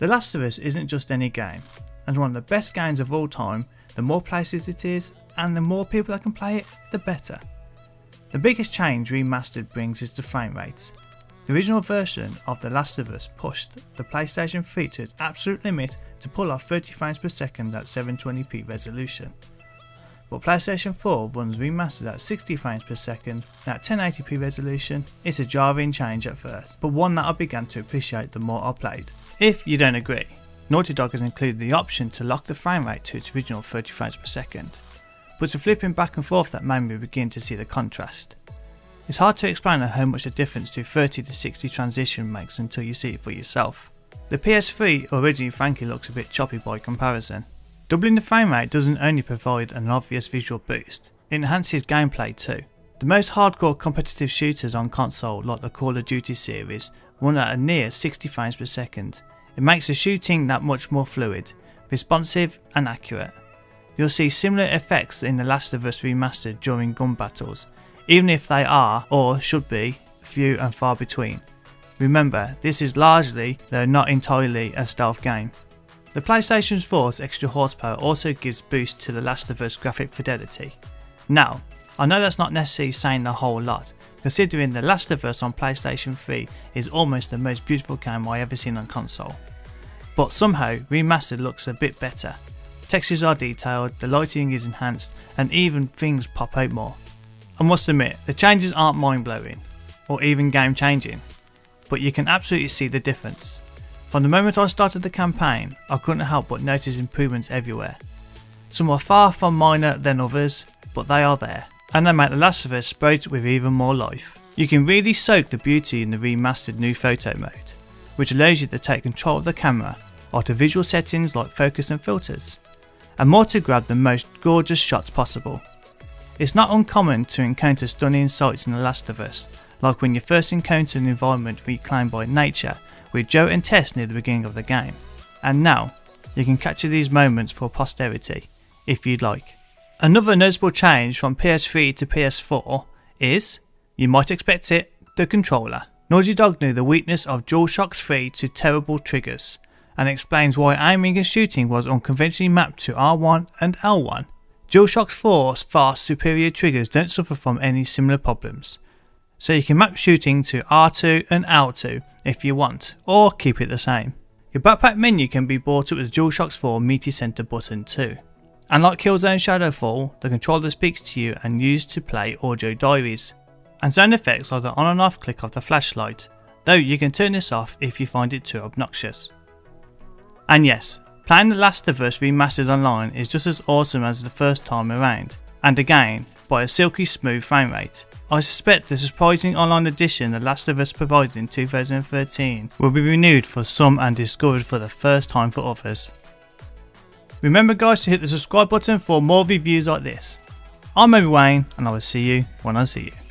The Last of Us isn't just any game, and one of the best games of all time. The more places it is, and the more people that can play it, the better. The biggest change Remastered brings is the frame rate. The original version of The Last of Us pushed the PlayStation 3 to its absolute limit to pull off 30 frames per second at 720p resolution. But PlayStation 4 runs Remastered at 60 frames per second at 1080p resolution. It's a jarring change at first, but one that I began to appreciate the more I played. If you don't agree, Naughty Dog has included the option to lock the frame rate to its original 30 frames per second, but it's a flipping back and forth that made me begin to see the contrast. It's hard to explain how much a difference to 30 to 60 transition makes until you see it for yourself. The PS3 originally frankly looks a bit choppy by comparison. Doubling the frame rate doesn't only provide an obvious visual boost, it enhances gameplay too. The most hardcore competitive shooters on console like the Call of Duty series run at a near 60 frames per second. It makes the shooting that much more fluid, responsive and accurate. You'll see similar effects in The Last of Us Remastered during gun battles, even if they are, or should be, few and far between. Remember, this is largely, though not entirely, a stealth game. The PlayStation 4's extra horsepower also gives boost to The Last of Us graphic fidelity. Now, I know that's not necessarily saying a whole lot, considering The Last of Us on PlayStation 3 is almost the most beautiful game I ever seen on console. But somehow, Remastered looks a bit better. Textures are detailed, the lighting is enhanced, and even things pop out more. I must admit, the changes aren't mind blowing, or even game changing, but you can absolutely see the difference. From the moment I started the campaign, I couldn't help but notice improvements everywhere. Some are far from minor than others, but they are there, and they make The Last of Us sprout with even more life. You can really soak the beauty in the remastered new photo mode, which allows you to take control of the camera, alter visual settings like focus and filters, and more to grab the most gorgeous shots possible. It's not uncommon to encounter stunning sights in The Last of Us, like when you first encounter an environment reclaimed by nature with Joe and Tess near the beginning of the game. And now, you can capture these moments for posterity, if you'd like. Another noticeable change from PS3 to PS4 is, you might expect it, the controller. Naughty Dog knew the weakness of DualShock 3 to terrible triggers, and explains why aiming and shooting was unconventionally mapped to R1 and L1. DualShock 4's far superior triggers don't suffer from any similar problems, so you can map shooting to R2 and L2 if you want, or keep it the same. Your backpack menu can be brought up with DualShock 4 meaty center button too. And like Killzone Shadowfall, the controller speaks to you and used to play audio diaries. And sound effects are the on and off click of the flashlight, though you can turn this off if you find it too obnoxious. And yes, playing The Last of Us Remastered online is just as awesome as the first time around, and again, by a silky smooth frame rate. I suspect the surprising online edition The Last of Us provided in 2013 will be renewed for some and discovered for the first time for others. Remember guys to hit the subscribe button for more reviews like this. I'm Obiwayne and I will see you when I see you.